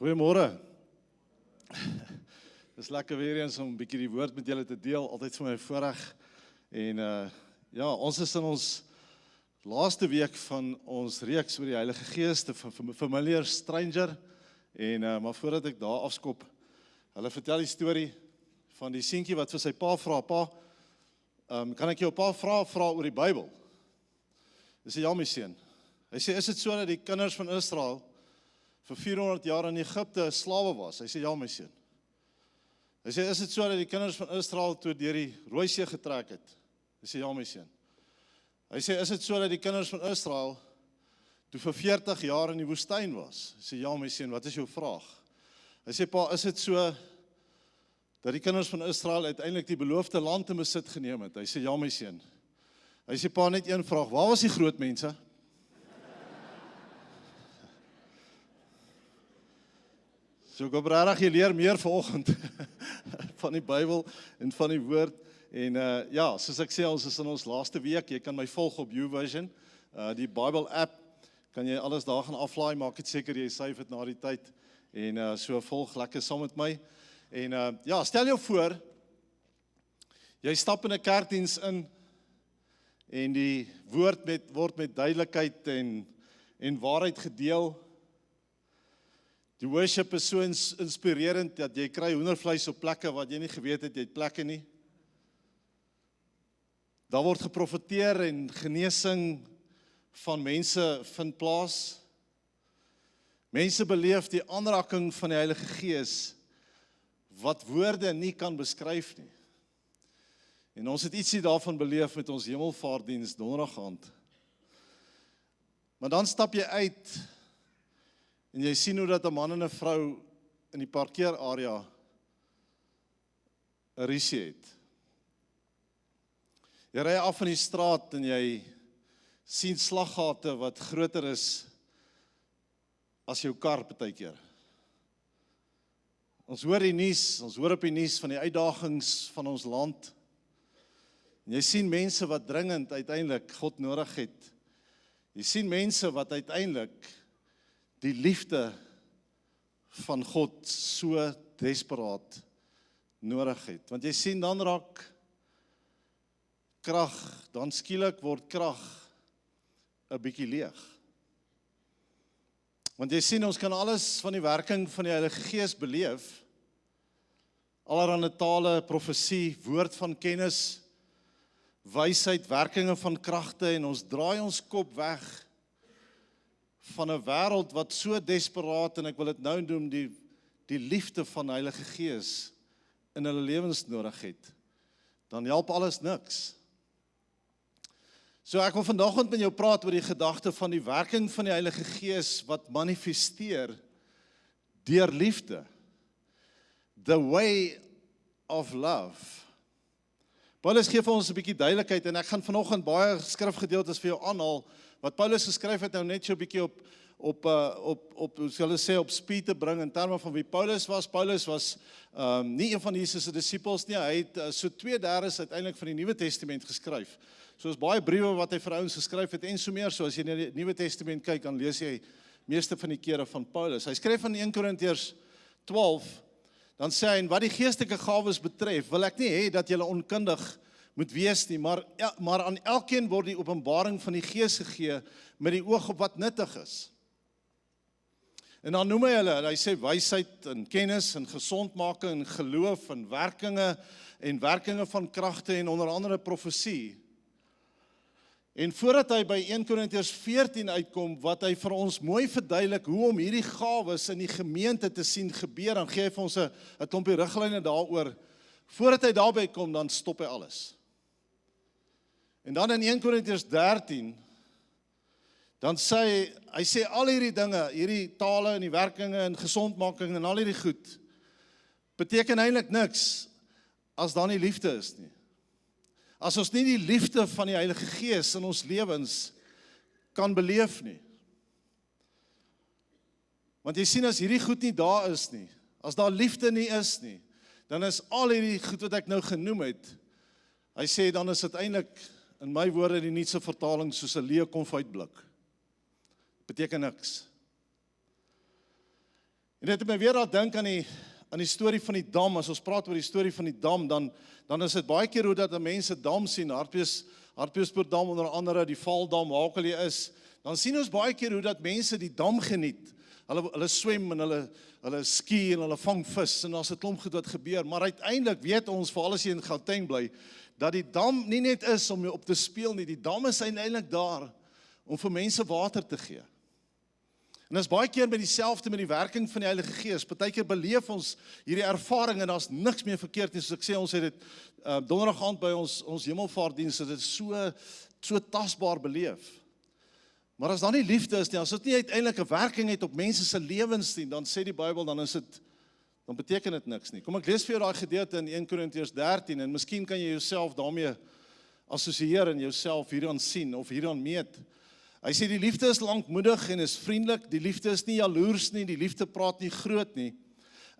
Goeiemôre. Dis lekker weer eens om 'n bietjie die woord met julle te deel, altyd vir my voorreg. En ja, ons is in ons laaste week van ons reeks oor die Heilige Gees, the familiar stranger. En maar voordat ek daar afskop, hulle vertel die storie van die seentjie wat vir sy pa vra, pa, kan ek jou 'n paar vrae vra oor die Bybel? Hy sê, ja my seun. Hy sê, is dit so dat die kinders van Israel vir 400 jaar in Egipte slawe was? Hy sê, ja my seun. Hy sê, is dit so dat die kinders van Israel toe deur die Rooi See getrek het? Hy sê, ja my seun. Hy sê, is dit so dat die kinders van Israel toe vir 40 jaar in die woestyn was? Hy sê, ja my seun, wat is jou vraag? Hy sê, pa, is dit so dat die kinders van Israel uiteindelik die beloofde land in besit geneem het? Hy sê, ja my seun. Hy sê, pa, net een vraag, waar was die groot mense? So ek hoop regtig jy leer meer vanoggend van die Bybel en van die woord. En ja, soos ek sê, ons is in ons laaste week. Jy kan my volg op YouVersion. Die Bible app, kan jy alles daar gaan aflaai, maak dit seker jy save dit na die tyd. En so volg lekker saam met my. En ja, stel jou voor, jy stap in 'n kerkdiens in en die woord word met duidelikheid en waarheid gedeel. Die worship is so inspirerend dat jy kry hoendervleis op plekke wat jy nie geweet het, jy het plekke nie. Daar word geprofeteer en genesing van mense vind plaas. Mense beleef die aanraking van die Heilige Gees wat woorde nie kan beskryf nie. En ons het ietsie daarvan beleef met ons hemelvaartdiens donderdag aand. Maar dan stap jy uit en jy sien hoe dat 'n man en 'n vrou in die parkeerarea 'n rusie het. Jy ry af van die straat en jy sien slaggate wat groter is as jou kar partykeer. Ons hoor op die nuus van die uitdagings van ons land. En jy sien mense wat dringend uiteindelik God nodig het. Jy sien mense wat uiteindelik die liefde van God so desperaat nodig het. Want jy sien, dan raak krag, dan skielik word krag 'n bietjie leeg. Want jy sien, ons kan alles van die werking van die Heilige Gees beleef. Allerhande tale, profesie, woord van kennis, wysheid, werkinge van kragte, en ons draai ons kop weg van 'n wêreld wat so desperaat, en ek wil dit nou noem, die liefde van die Heilige Gees in hulle lewens nodig het. Dan help alles niks. So ek wil vandag met jou praat oor die gedagte van die werking van die Heilige Gees wat manifesteer deur liefde. The way of love. Paulus gee vir ons 'n bietjie duidelikheid, en ek gaan vanoggend baie skrifgedeeltes vir jou aanhaal wat Paulus geskryf het, nou net so 'n bietjie op hoe sal hulle sê, op speed te bring in terme van wie Paulus was. Paulus was nie een van Jesus se disippels nie. Hy het so 2/3 uiteindelik van die Nuwe Testament geskryf. So is baie briewe wat hy vir ouens geskryf het en so meer. So as jy na die Nuwe Testament kyk, dan lees jy meeste van die kere van Paulus. Hy skryf in 1 Korintiërs 12, dan sê hy, en wat die geestelike gawes betref, wil ek nie hê dat julle onkundig moet wees nie, maar aan elkeen word die openbaring van die Gees gegee met die oog op wat nuttig is. En dan noem hy sê wysheid en kennis en gesondmaking en geloof en werkinge van kragte en onder andere profesie. En voordat hy by 1 Korintiërs 14 uitkom, wat hy vir ons mooi verduidelik hoe om hierdie gawes in die gemeente te sien gebeur, dan gee hy vir ons 'n klompie riglyne daaroor. Voordat hy daarby kom, dan stop hy alles. En dan in 1 Korintiërs 13, dan sê hy sê al hierdie dinge, hierdie tale en die werkinge en gesondmaking en al hierdie goed, beteken eintlik niks as daar nie liefde is nie. As ons nie die liefde van die Heilige Gees in ons lewens kan beleef nie. Want jy sien, as hierdie goed nie daar is nie, as daar liefde nie is nie, dan is al hierdie goed wat ek nou genoem het, hy sê, dan is dit eintlik, in my woorde, die nuutste vertaling, soos 'n leë konfytblik. Beteken niks. En dit het my weer laat dink aan die storie van die dam. As ons praat oor die storie van die dam, dan is dit baie keer hoe dat mense dam sien, Hartbeespoort onder andere, die Vaaldam, waar ook al jy is, dan sien ons baie keer hoe dat mense die dam geniet. Hulle swem en hulle ski en hulle vang vis en as 'n klomp goed wat gebeur, maar uiteindelik weet ons, veral as jy in Gauteng bly, dat die dam nie net is om jou op te speel nie, die dam is uiteindelik daar om vir mense water te gee. En dit is baie keer met dieselfde met die werking van die Heilige Gees. Partykeer beleef ons hierdie ervaring en daar's niks meer verkeerd nie. Soos ek sê, ons het dit donderdag aand by ons hemelvaartdiens, dit is so tasbaar beleef. Maar as daar nie liefde is nie, as dit nie uiteindelik 'n werking het op mense se lewens nie, dan sê die Bybel, dan beteken dit niks nie. Kom ek lees vir jou daai gedeelte in 1 Korintiërs 13 en miskien kan jy jouself daarmee assosieer en jouself hieraan sien of hieraan meet. Hy sê die liefde is lankmoedig en is vriendelik, die liefde is nie jaloers nie, die liefde praat nie groot nie,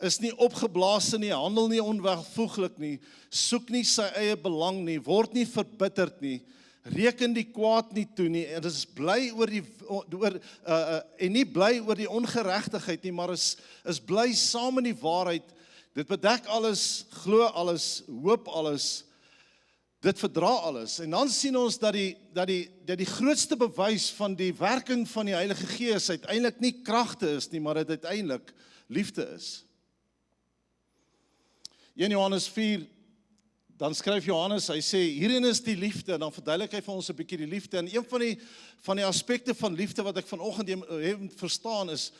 is nie opgeblaas nie, handel nie onwelvoeglik nie, soek nie sy eie belang nie, word nie verbitterd nie, reken die kwaad nie toe nie, en is bly en nie bly oor die ongeregtigheid nie, maar is bly saam in die waarheid. Dit bedek alles, glo alles, hoop alles, dit verdra alles. En dan sien ons dat die grootste bewys van die werking van die Heilige Gees uiteindelik nie kragte is nie, maar dit uiteindelik liefde is. 1 Johannes 4, dan skryf Johannes, hy sê, hierin is die liefde, en dan verduidelik hy vir ons 'n bietjie die liefde, en een van die aspekte van liefde wat ek vanoggend verstaan is,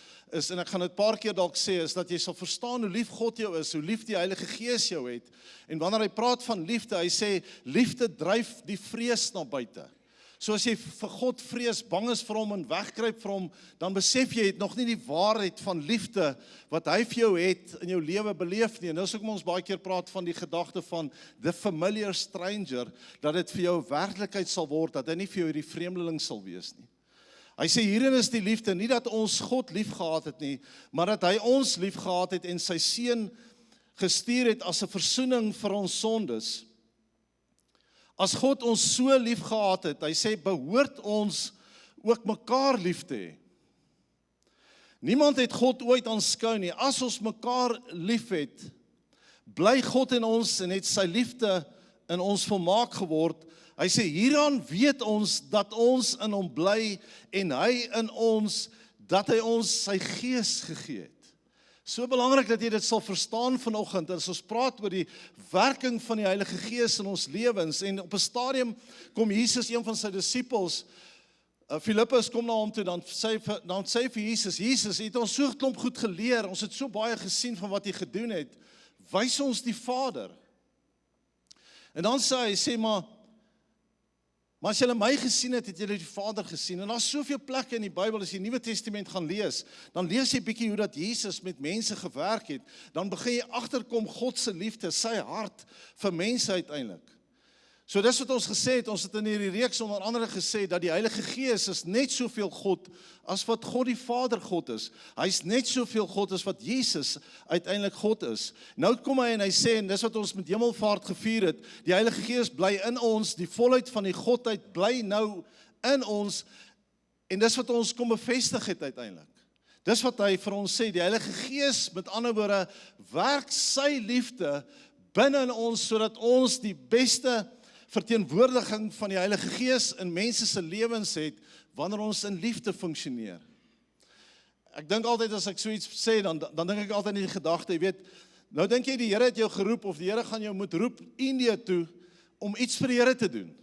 en ek gaan dit 'n paar keer dalk sê, is dat jy sal verstaan hoe lief God jou is, hoe lief die Heilige Gees jou het, en wanneer hy praat van liefde, hy sê, liefde dryf die vrees na buite. So as jy vir God vrees, bang is vir hom en wegkruip vir hom, dan besef jy het nog nie die waarheid van liefde wat hy vir jou het in jou lewe beleef nie. En dis hoekom ons baie keer praat van die gedagte van the familiar stranger, dat dit vir jou werklikheid sal word, dat hy nie vir jou hierdie vreemdeling sal wees nie. Hy sê hierin is die liefde, nie dat ons God lief gehad het nie, maar dat hy ons lief gehad het en sy seun gestuur het as 'n versoening vir ons sondes. As God ons so lief gehad het, hy sê, behoort ons ook mekaar lief te hê. Niemand het God ooit aanskou nie. As ons mekaar lief het, bly God in ons en het sy liefde in ons volmaak geword. Hy sê, hieraan weet ons dat ons in hom bly en hy in ons, dat hy ons sy gees gegee het. So belangrik dat jy dit sal verstaan vanoggend, as ons praat oor die werking van die Heilige Gees in ons lewens, en op 'n stadium kom Jesus, een van sy disippels, Filippus kom na hom toe, dan sê vir Jesus, Jesus, het ons so klomp goed geleer, ons het so baie gesien van wat hy gedoen het, wys ons die Vader. En dan sê, maar as julle my gesien het, het julle die Vader gesien. En daar's soveel plekke in die Bybel, as jy die Nuwe Testament gaan lees, dan lees jy bietjie hoe dat Jesus met mense gewerk het, dan begin jy agterkom God se liefde, sy hart vir mense uiteindelik. So dis wat ons gesê het, ons het in hierdie reeks onder andere gesê, dat die Heilige Gees is net soveel God, as wat God die Vader God is. Hy is net soveel God as wat Jesus uiteindelik God is. Nou kom hy en hy sê, en dis wat ons met hemelvaart gevier het, die Heilige Gees bly in ons, die volheid van die Godheid bly nou in ons, en dis wat ons kom bevestig het uiteindelik. Dis wat hy vir ons sê, die Heilige Gees, met ander woorde, werk sy liefde binne in ons, sodat ons die beste verteenwoordiging van die Heilige Gees in mense se lewens het, wanneer ons in liefde funksioneer. Ek dink altyd as ek so iets sê, dan dink ek altyd in die gedagte, jy weet, nou dink jy die Here het jou geroep, of die Here gaan jou moet roep Indië toe, om iets vir die Here te doen.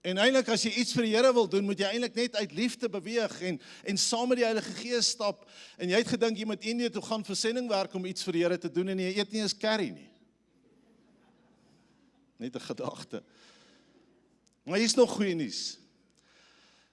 En eintlik as jy iets vir die Here wil doen, moet jy eintlik net uit liefde beweeg, en saam met die Heilige Gees stap, en jy het gedink jy moet Indië toe gaan vir sendingwerk om iets vir die Here te doen, en jy eet nie eens curry nie. Net 'n gedagte. Maar hier is nog goeie nuus.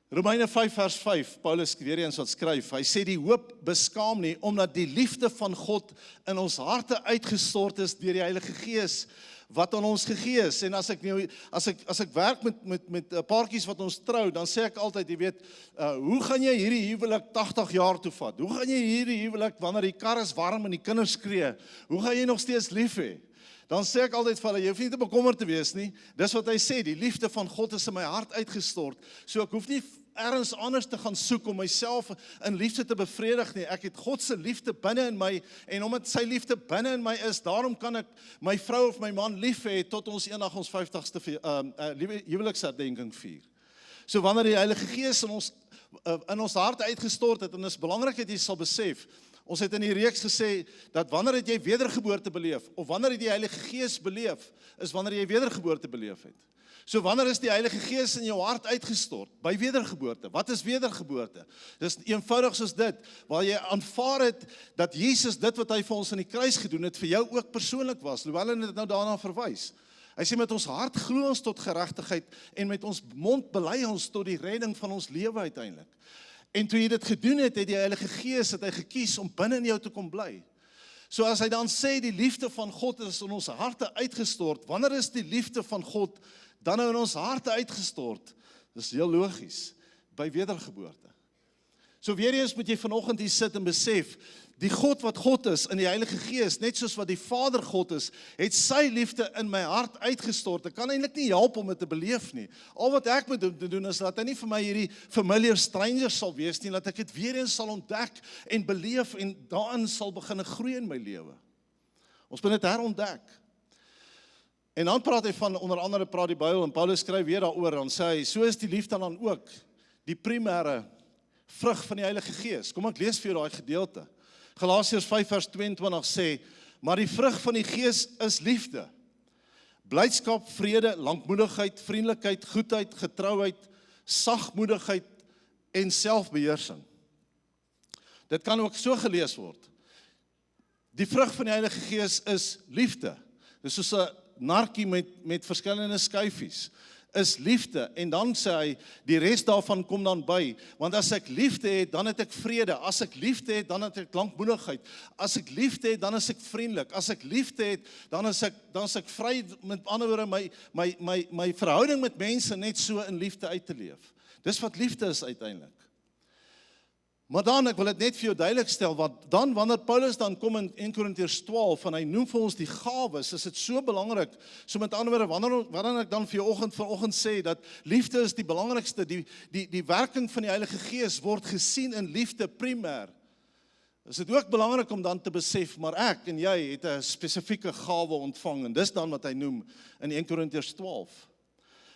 Romeine 5 vers 5, Paulus weer eens wat skryf, hy sê die hoop beskaam nie, omdat die liefde van God in ons harte uitgestort is deur die Heilige Gees, wat aan ons gegee is. En as ek werk met paartjies wat ons trou, dan sê ek altyd, jy weet, hoe gaan jy hierdie huwelik 80 jaar toe vat? Hoe gaan jy hierdie huwelik, wanneer die kar is warm en die kinders skree, hoe gaan jy nog steeds lief hê? Dan sê ek altyd vir hulle, jy hoef nie te bekommerd te wees nie. Dis wat hy sê, die liefde van God is in my hart uitgestort. So ek hoef nie ergens anders te gaan soek om myself in liefde te bevredig nie. Ek het God se liefde binne in my, en omdat sy liefde binne in my is, daarom kan ek my vrou of my man lief hê tot ons eendag ons 50ste huweliksherdenking vier. So wanneer die Heilige Gees in ons hart uitgestort het, en dit is belangrik dat jy sal besef, ons het in die reeks gesê, dat wanneer het jy wedergeboorte beleef, of wanneer het die Heilige Gees beleef, is wanneer jy wedergeboorte beleef het. So wanneer is die Heilige Gees in jou hart uitgestort? By wedergeboorte. Wat is wedergeboorte? Dis eenvoudig soos dit, waar jy aanvaar het, dat Jesus dit wat hy vir ons in die kruis gedoen het, vir jou ook persoonlik was, hoewel hy dit nou daarna verwys. Hy sê met ons hart glo ons tot geregtigheid, en met ons mond bely ons tot die redding van ons lewe uiteindelik. En toe jy dit gedoen het, het die Heilige Gees, het hy gekies om binne in jou te kom bly. So as hy dan sê, die liefde van God is in ons harte uitgestort, wanneer is die liefde van God dan nou in ons harte uitgestort? Dis heel logies, by wedergeboorte. So weer eens moet jy vanoggend hier sit en besef, die God wat God is, in die Heilige Gees, net soos wat die Vader God is, het sy liefde in my hart uitgestort. Ek kan eintlik nie help om dit te beleef nie. Al wat ek moet doen is, dat hy nie vir my hierdie familiar stranger sal wees nie, dat ek dit weer eens sal ontdek en beleef, en daarin sal begin groei in my lewe. Ons moet dit herontdek. En dan praat hy van, onder andere praat die Bybel, en Paulus skryf weer daaroor, dan sê hy, so is die liefde dan ook, die primêre vrug van die Heilige Gees. Kom ek lees vir jou daai gedeelte. Galasiërs 5 vers 22 sê, maar die vrug van die Gees is liefde, blydskap, vrede, lankmoedigheid, vriendelikheid, goedheid, getrouheid, sagmoedigheid en selfbeheersing. Dit kan ook so gelees word. Die vrug van die Heilige Gees is liefde. Dis soos 'n narkie met verskillende skyfies. Is liefde, en dan sê hy, die res daarvan kom dan by, want as ek liefde het, dan het ek vrede, as ek liefde het, dan het ek lankmoedigheid, as ek liefde het, dan is ek vriendelik, as ek liefde het, dan is ek vry, met ander woorde, my verhouding met mense net so in liefde uit te leef. Dis wat liefde is uiteindelik. Maar dan, ek wil dit net vir jou duidelik stel, want dan, wanneer Paulus dan kom in 1 Korintiërs 12, en hy noem vir ons die gawes, is dit so belangrik, so met ander woorde, wanneer ek dan vir jou vanoggend sê, dat liefde is die belangrikste, die werking van die Heilige Gees word gesien in liefde primêr, is dit ook belangrik om dan te besef, maar ek en jy het 'n spesifieke gawe ontvang, en dis dan wat hy noem in 1 Korintiërs 12.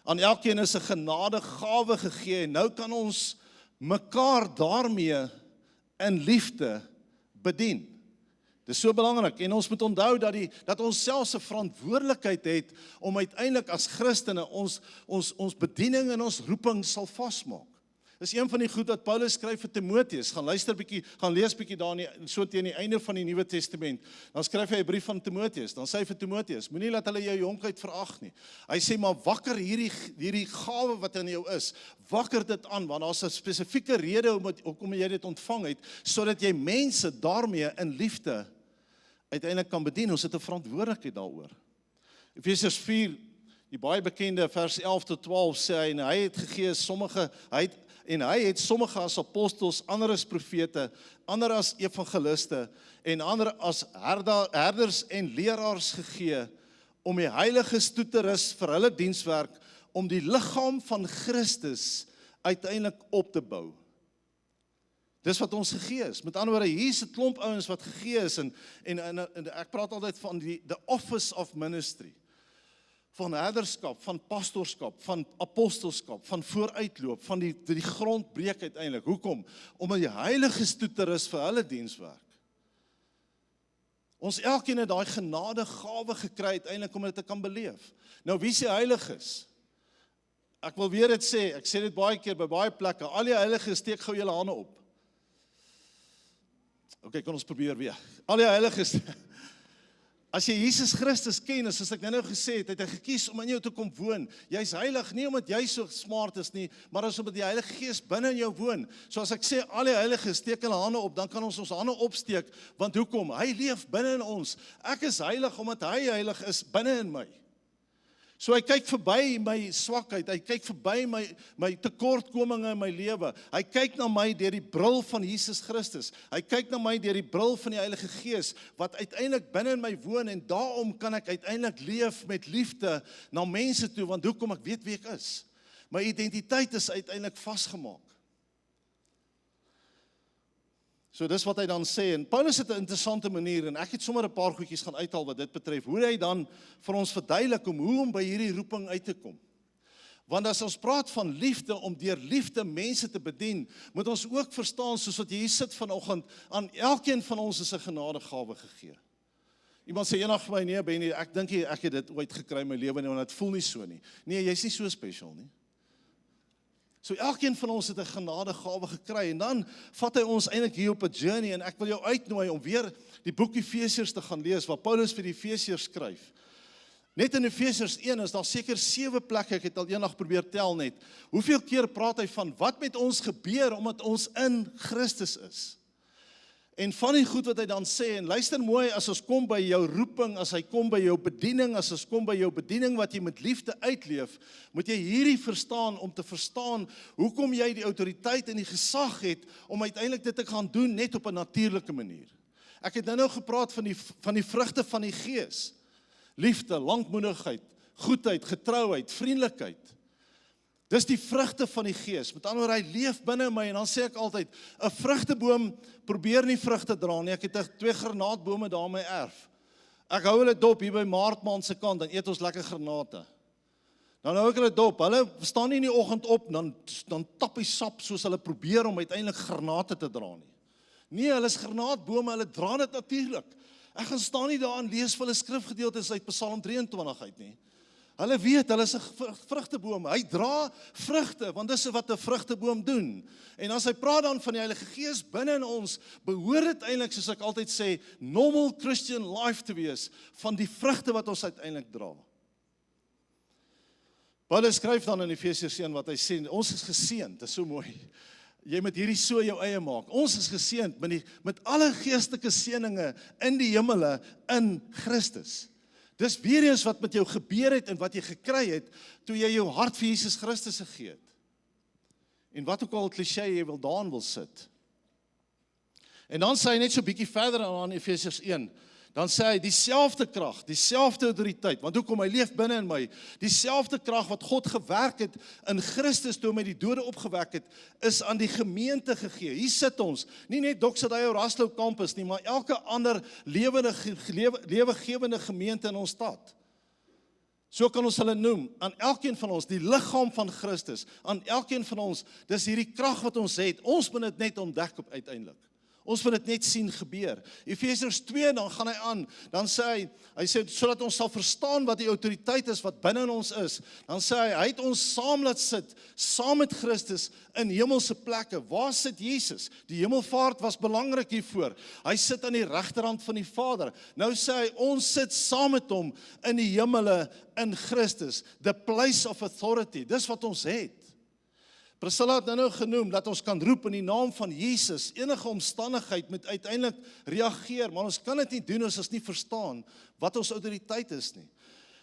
Aan elkeen is 'n genadegawe gegee, en nou kan ons mekaar daarmee in liefde bedien. Dit is so belangrik, en ons moet onthou dat ons selfs 'n verantwoordelikheid het om uiteindelik as Christene ons bediening en ons roeping sal vasmaak. Dis een van die goed wat Paulus skryf vir Timoteus. Gaan lees bietjie daar so teen die einde van die Nuwe Testament. Dan skryf hy 'n brief van Timoteus. Dan sê hy vir Timoteus, moenie laat hulle jou jonkheid verag nie. Hy sê maar wakker hierdie gawe wat in jou is, wakker dit aan, want daar's 'n spesifieke rede hoekom jy dit ontvang het, sodat jy mense daarmee in liefde uiteindelik kan bedien. Ons het 'n verantwoordelikheid daaroor. Efesiërs 4, die baie bekende vers 11 tot 12 sê hy, en hy het gegee hy het sommige as apostels, ander as profete, ander as evangeliste, en ander as herders en leraars gegee, om die heiliges toe te rus vir hulle dienswerk, om die liggaam van Christus uiteindelik op te bou. Dis wat ons gegee is. Met ander woorde, hier's 'n klomp ouens wat gegee is, en ek praat altyd van the office of ministry, van herderskap, van pastorskap, van apostelskap, van vooruitloop, van die grondbreek uiteindelik. Hoekom? Om die heiliges toe te rus vir hulle dienswerk. Ons elkeen het daai genadegawe gekry uiteindelik om dit te kan beleef. Nou wie is die heiliges? Ek wil weer dit sê, ek sê dit baie keer by baie plekke, al die heiliges, steek gou julle hande op. Okay, kan ons probeer weer. Al die heiliges. As jy Jesus Christus ken, soos ek nou gesê het, het hy gekies om in jou te kom woon. Jy's heilig nie omdat jy so smart is nie, maar as omdat die Heilige Gees binne in jou woon. So as ek sê al die heiliges steek hulle hande op, dan kan ons hande opsteek, want hoekom? Hy leef binne in ons. Ek is heilig omdat hy heilig is binne in my. So hy kyk verby my swakheid, hy kyk verby my tekortkominge in my lewe. Hy kyk na my deur die bril van Jesus Christus. Hy kyk na my deur die bril van die Heilige Gees, wat uiteindelik binne in my woon, en daarom kan ek uiteindelik leef met liefde na mense toe, want hoekom? Ek weet wie ek is. My identiteit is uiteindelik vasgemaak. So dis wat hy dan sê, en Paulus het 'n interessante manier, en ek het sommer 'n paar goedjies gaan uithaal wat dit betref, hoe hy dan vir ons verduidelik hoe om by hierdie roeping uit te kom. Want as ons praat van liefde, om deur liefde mense te bedien, moet ons ook verstaan, soos wat jy hier sit vanoggend, aan elkeen van ons is 'n genadegawe gegee. Iemand sê eendag vir my, nee Benny, ek dink ek het dit ooit gekry in my lewe nie, want dit voel nie so nie. Nee, jy's nie so special nie. So elkeen van ons het 'n genadegawe gekry, en dan vat hy ons eintlik hier op 'n journey, en ek wil jou uitnooi om weer die boek Efesiërs te gaan lees, waar Paulus vir die Efesiërs skryf. Net in Efesiërs 1 is daar seker 7 plekke, ek het al eendag probeer tel net. Hoeveel keer praat hy van wat met ons gebeur, omdat ons in Christus is? En van die goed wat hy dan sê, en luister mooi, as ons kom by jou roeping, as hy kom by jou bediening, as ons kom by jou bediening wat jy met liefde uitleef, moet jy hierdie verstaan, om te verstaan, hoekom jy die autoriteit en die gesag het, om uiteindelik dit te gaan doen, net op 'n natuurlike manier. Ek het nou gepraat van die vrugte van die Gees. Liefde, lankmoedigheid, goedheid, getrouheid, vriendelikheid. Dis die vrugte van die Gees. Met ander woorde, hy leef binne my, en dan sê ek altyd, 'n vrugteboom probeer nie vrugte dra nie. Ek het 2 granaatbome daar in my erf. Ek hou hulle dop hier by Maartman se kant, dan eet ons lekker granate. Dan hou ek hulle dop. Hulle staan nie in die oggend op, dan tap die sap soos hulle probeer om uiteindelik granate te dra nie. Nee, hulle is granaatbome, hulle dra dit natuurlik. Ek gaan staan nie daar en lees vir hulle skrifgedeeltes uit Psalm 23 uit nie. Hulle weet, hulle is 'n vrugteboom. Hy dra vrugte, want dis wat 'n vrugteboom doen. En as hy praat dan van die Heilige Gees binne in ons, behoort dit eintlik, soos ek altyd sê, normal Christian life te wees, van die vrugte wat ons uiteindelik dra. Paulus skryf dan in Efesiërs 1 wat hy sê, ons is geseënd, dit is so mooi. Jy moet hierdie so jou eie maak. Ons is geseënd met alle geestelike seëninge in die hemele in Christus. Dis weer eens wat met jou gebeur het en wat jy gekry het, toe jy jou hart vir Jesus Christus gegee het. En wat ook al kliseë jy daarin wil sit. En dan sê hy net so bietjie verder aan Efesiërs 1, dan sê hy, dieselfde krag, dieselfde autoriteit, want hoekom, hy leef binne in my, dieselfde krag wat God gewerk het in Christus toe hom uit die dode opgewek het, is aan die gemeente gegee. Hier sit ons, nie net Doxadio Raslo Campus nie, maar elke ander lewegewende gemeente in ons stad. So kan ons hulle noem, aan elkeen van ons, die liggaam van Christus, aan elkeen van ons, dis hierdie krag wat ons het, ons moet dit net ontdek op uiteindelik. Ons wil dit net sien gebeur. Efesiërs 2, dan gaan hy aan, dan sê hy sê, sodat ons sal verstaan wat die autoriteit is, wat binne in ons is, dan sê hy het ons saam laat sit, saam met Christus, in hemelse plekke. Waar sit Jesus? Die hemelvaart was belangrik hiervoor. Hy sit aan die regterhand van die Vader. Nou sê hy, ons sit saam met hom, in die hemele, in Christus, the place of authority, dis wat ons het. Priscilla het nou genoem, dat ons kan roep in die naam van Jesus, enige omstandigheid moet uiteindelik reageer, maar ons kan dit nie doen as ons nie verstaan wat ons autoriteit is nie.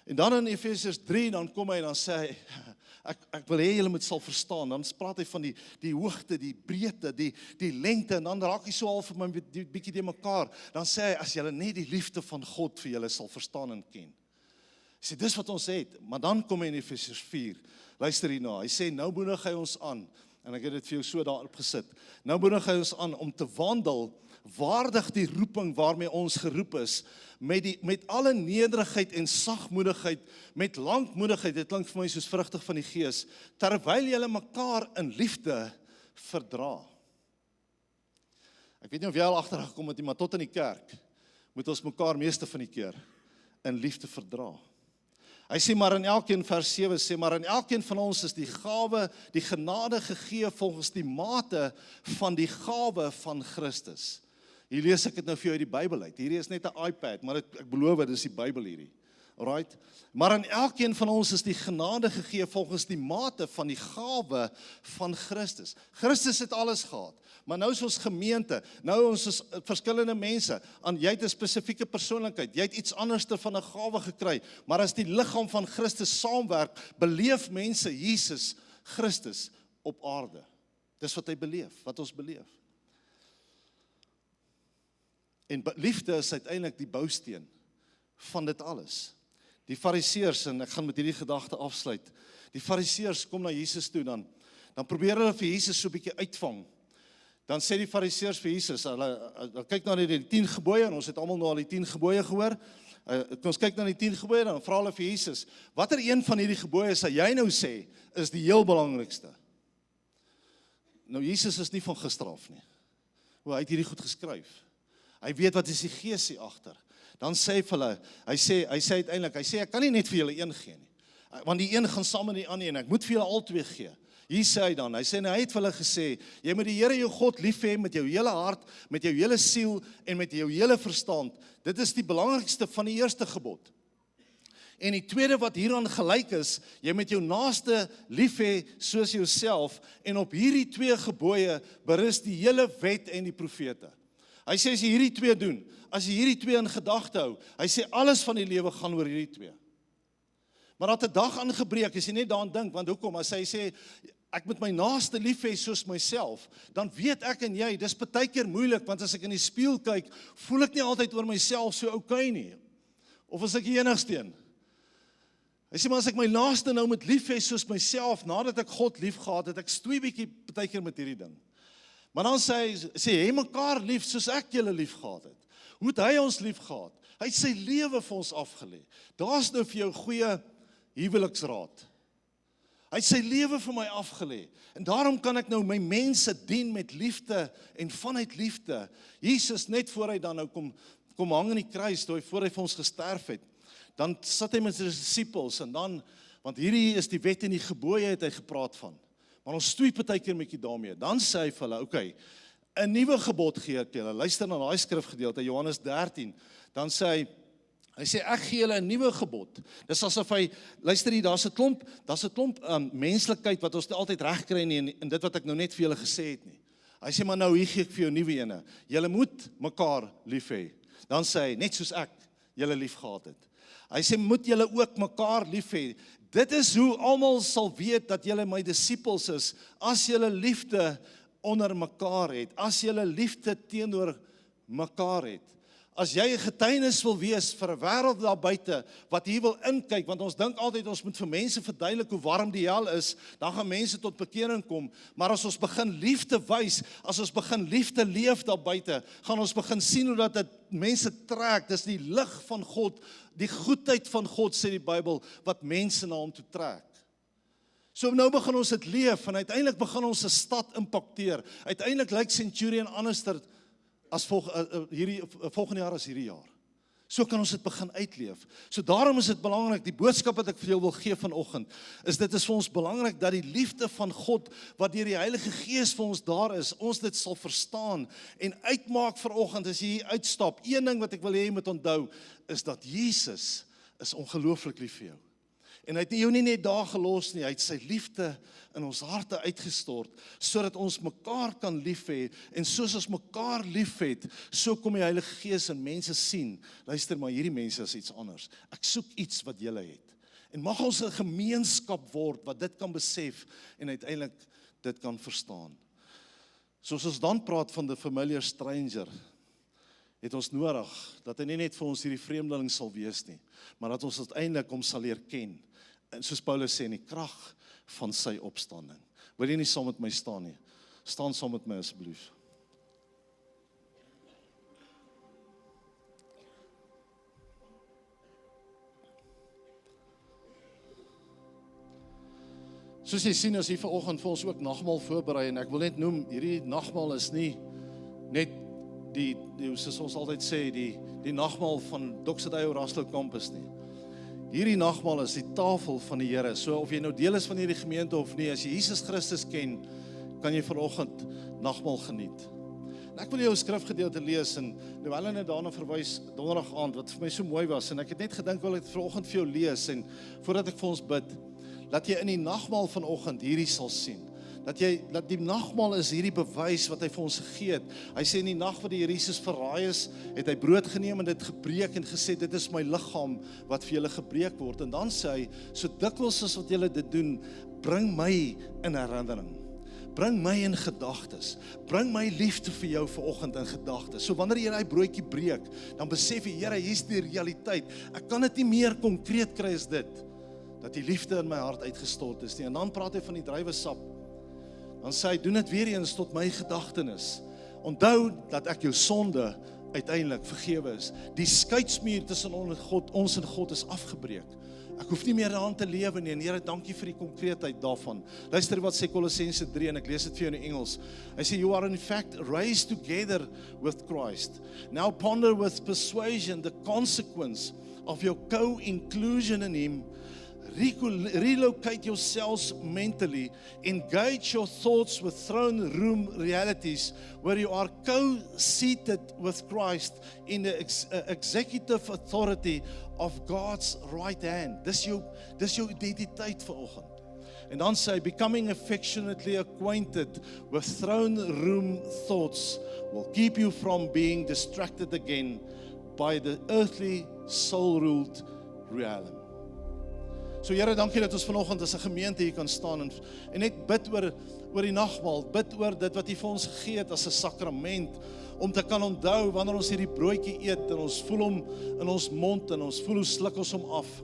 En dan in Efesiërs 3, dan kom hy en dan sê hy, ek wil hê julle moet sal verstaan, dan praat hy van die hoogte, die breedte, die lengte, en dan raak hy so al vir my bietjie die mekaar, dan sê hy, as julle net die liefde van God vir julle sal verstaan en ken. Hy sê, dis wat ons het, maar dan kom hy in Efesiërs 4, luister hierna, hy sê, nou moedig hy ons aan, en ek het dit vir jou so daarop gesit, nou moedig hy ons aan om te wandel, waardig die roeping waarmee ons geroep is, met alle nederigheid en sagmoedigheid, met lankmoedigheid, dit klink vir my soos vrugtig van die Gees, terwyl julle mekaar in liefde verdra. Ek weet nie of jy al agtergekom het nie, maar tot in die kerk, moet ons mekaar meeste van die keer in liefde verdra. Hy sê maar in elkeen, vers 7 sê, maar in elkeen van ons is die gawe, die genade gegee volgens die mate van die gawe van Christus. Hier lees ek dit nou vir jou uit die Bybel uit. Hierdie is net 'n iPad, maar ek beloof dit is die Bybel hierdie. Alright? Maar in elkeen van ons is die genade gegee volgens die mate van die gawe van Christus. Christus het alles gehad, maar nou is ons gemeente, nou ons is verskillende mense, jy het 'n spesifieke persoonlikheid, jy het iets anderste van 'n gawe gekry, maar as die liggaam van Christus saamwerk, beleef mense Jesus Christus op aarde. Dis wat hy beleef, wat ons beleef. En liefde is uiteindelik die bousteen van dit alles. Die Fariseërs, en ek gaan met hierdie gedagte afsluit, die Fariseërs kom na Jesus toe, dan probeer hulle vir Jesus so 'n bietjie uitvang. dan sê die fariseërs vir Jesus, hulle kyk na die 10 gebooie, en ons het almal nou al die 10 gebooie gehoor, ons kyk na die 10 gebooie, dan vra hulle vir Jesus, watter een van hierdie gebooie sal jy nou sê, is die heel belangrikste? Nou, Jesus is nie van gister af nie. Hy het hierdie goed geskryf. Hy weet wat is die gees hier agter. Dan sê hy vir hulle, hy sê uiteindelik, ek kan nie net vir julle een gee nie. Want die een gaan saam met die ander en ek moet vir julle al twee gee. Hier sê hy dan, hy het vir hulle gesê, jy moet die Here jou God lief hê met jou hele hart, met jou hele siel en met jou hele verstand. Dit is die belangrikste van die eerste gebod. En die tweede wat hieraan gelyk is, jy moet jou naaste lief hê soos jouself, en op hierdie 2 gebooie berus die hele wet en die profete. Hy sê as jy hierdie 2 doen, as jy hierdie 2 in gedagte hou, hy sê alles van die lewe gaan oor hierdie 2. Maar dat 'n dag aangebreek, as jy net daaraan dink, want hoekom? As hy sê, ek moet my naaste lief hê soos myself, dan weet ek en jy, dis baie keer moeilik, want as ek in die spieël kyk, voel ek nie altyd oor myself so okay nie. Of as ek die enigste een. Hy sê, maar as ek my naaste nou moet lief hê soos myself, nadat ek God lief gehad het, ek stoei bietjie baie keer met hierdie ding. Maar dan sê hy mekaar lief soos ek julle lief gehad het. Hoe het hy ons lief gehad? Hy het sy lewe vir ons afgelê. Daar's nou vir jou goeie huweliksraad. Hy het sy lewe vir my afgelê. En daarom kan ek nou my mense dien met liefde en vanuit liefde. Jesus, net voor hy dan nou kom hang in die kruis, voor hy vir ons gesterf het, dan sit hy met sy disippels, en dan, want hierdie is die wet en die gebooie het hy gepraat van. Maar ons stoei partykeer met daarmee. Dan sê hy vir hulle, okay, 'n nuwe gebod gee ek julle. Luister na daai skrifgedeelte, Johannes 13. Dan sê hy sê ek gee julle 'n nuwe gebod. Dis asof hy, luister hier, daar's 'n klomp menslikheid wat ons nie altyd reg kry nie, en dit wat ek nou net vir julle gesê het nie. Hy sê maar nou hier gee ek vir jou 'n nuwe ene. Julle moet mekaar lief hê. Dan sê hy net soos ek julle lief gehad het. Hy sê moet julle ook mekaar lief hê. Dit is hoe almal sal weet dat julle my disippels is, as julle liefde onder mekaar het, as julle liefde teenoor mekaar het. As jy 'n getuienis wil wees vir 'n wêreld daar buite wat hier wil inkyk, want ons dink altyd ons moet vir mense verduidelik hoe warm die hel is, dan gaan mense tot bekering kom. Maar as ons begin liefde wys, as ons begin liefde leef daar buite, gaan ons begin sien hoe dat dit mense trek. Dis die lig van God, die goedheid van God, sê die Bybel, wat mense na hom toe trek. So nou begin ons dit leef, en uiteindelik begin ons 'n stad impakteer. Uiteindelik lyk Centurion anderster as volgende jaar as hierdie jaar. So kan ons dit begin uitleef. So daarom is dit belangrik, die boodskap wat ek vir jou wil gee vanoggend, is dit is vir ons belangrik dat die liefde van God, wat deur die Heilige Gees vir ons daar is, ons dit sal verstaan en uitmaak vanoggend as jy hier uitstap. Een ding wat ek wil hê jy moet onthou, is dat Jesus is ongelooflik lief vir jou. En hy het jou nie net daar gelos nie, hy het sy liefde in ons harte uitgestort, sodat ons mekaar kan lief hê, en soos ons mekaar lief het, so kom die Heilige Gees en mense sien, luister maar, hierdie mense is iets anders. Ek soek iets wat julle het. En mag ons 'n gemeenskap word, wat dit kan besef, en uiteindelik dit kan verstaan. Soos ons dan praat van the familiar stranger, het ons nodig, dat hy nie net vir ons hierdie vreemdeling sal wees nie, maar dat ons uiteindelik hom sal leer ken. En soos Paulus sê, in die krag van sy opstanding. Wil jy nie saam met my staan nie? Staan saam met my asseblief. Soos jy sien, is hier vanoggend vir ons ook nagmaal voorberei, en ek wil net noem, hierdie nagmaal is nie net die soos ons altyd sê, die nagmaal van Doxadeyo Raslo Campus nie. Hierdie nagmaal is die tafel van die Here. So of jy nou deel is van hierdie gemeente of nie, as jy Jesus Christus ken, kan jy vanoggend nagmaal geniet. En ek wil jou skrifgedeelte lees, en nou hulle net daarna verwys donderdag aand, wat vir my so mooi was, en ek het net gedink wil ek vanoggend vir jou lees, en voordat ek vir ons bid, dat jy in die nagmaal vanoggend hierdie sal sien. Dat die nagmaal is hierdie bewys wat hy vir ons gegee het. Hy sê in die nag wat die Here Jesus verraai is, het hy brood geneem en dit gebreek en gesê, dit is my liggaam wat vir julle gebreek word. En dan sê hy, so dikwels as wat julle dit doen, bring my in herinnering. Bring my in gedagtes. Bring my liefde vir jou vanoggend in gedagtes. So wanneer jy daai broodjie breek, dan besef jy, Here, hier's die realiteit. Ek kan dit nie meer konkreet kry as dit, dat die liefde in my hart uitgestort is nie. En dan praat hy van die druiwesap. Dan sê hy, doen dit weer eens tot my gedagtenis. Onthou dat ek jou sonde uiteindelik vergewe is. Die skeidsmuur tussen ons en God is afgebreek. Ek hoef nie meer daaraan te lewe nie, en Here, dankie vir die konkreetheid daarvan. Luister wat sê Kolossense 3, en ek lees dit vir jou in Engels. Hy sê, you are in fact raised together with Christ. Now ponder with persuasion the consequence of your co-inclusion in Him. Relocate yourselves mentally, engage your thoughts with throne room realities where you are co-seated with Christ in the executive authority of God's right hand. Dis jou identiteit vanoggend. En dan sê hy, becoming affectionately acquainted with throne room thoughts will keep you from being distracted again by the earthly soul-ruled realm. So Here, dankie dat ons vanoggend as 'n gemeente hier kan staan en net bid oor die nagmaal, bid oor dit wat U vir ons gegee het as 'n sakrament, om te kan onthou wanneer ons hierdie broodjie eet en ons voel hom in ons mond en ons voel hoe sluk ons hom af.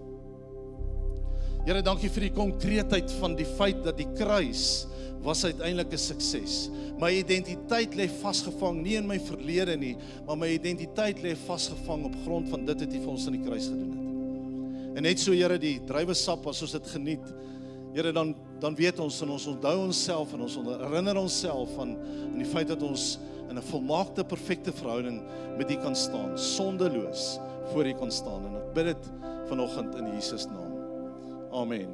Here, dankie vir die konkreetheid van die feit dat die kruis was uiteindelik 'n sukses. My identiteit lê vasgevang nie in my verlede nie, maar my identiteit lê vasgevang op grond van dit wat U vir ons aan die kruis gedoen het. En net so, Here, die druiwesap, as ons dit geniet, Here, dan weet ons en ons onthou onsself en ons herinner onsself van die feit dat ons in 'n volmaakte, perfekte verhouding met U kan staan, sondeloos voor U kan staan. En ek bid dit vanoggend in Jesus naam. Amen.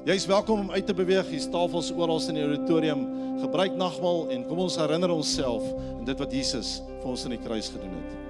Jy is welkom om uit te beweeg. Hier's tafels oral in die auditorium. Gebruik nagmaal en kom ons herinner onsself aan dit wat Jesus vir ons aan die kruis gedoen het.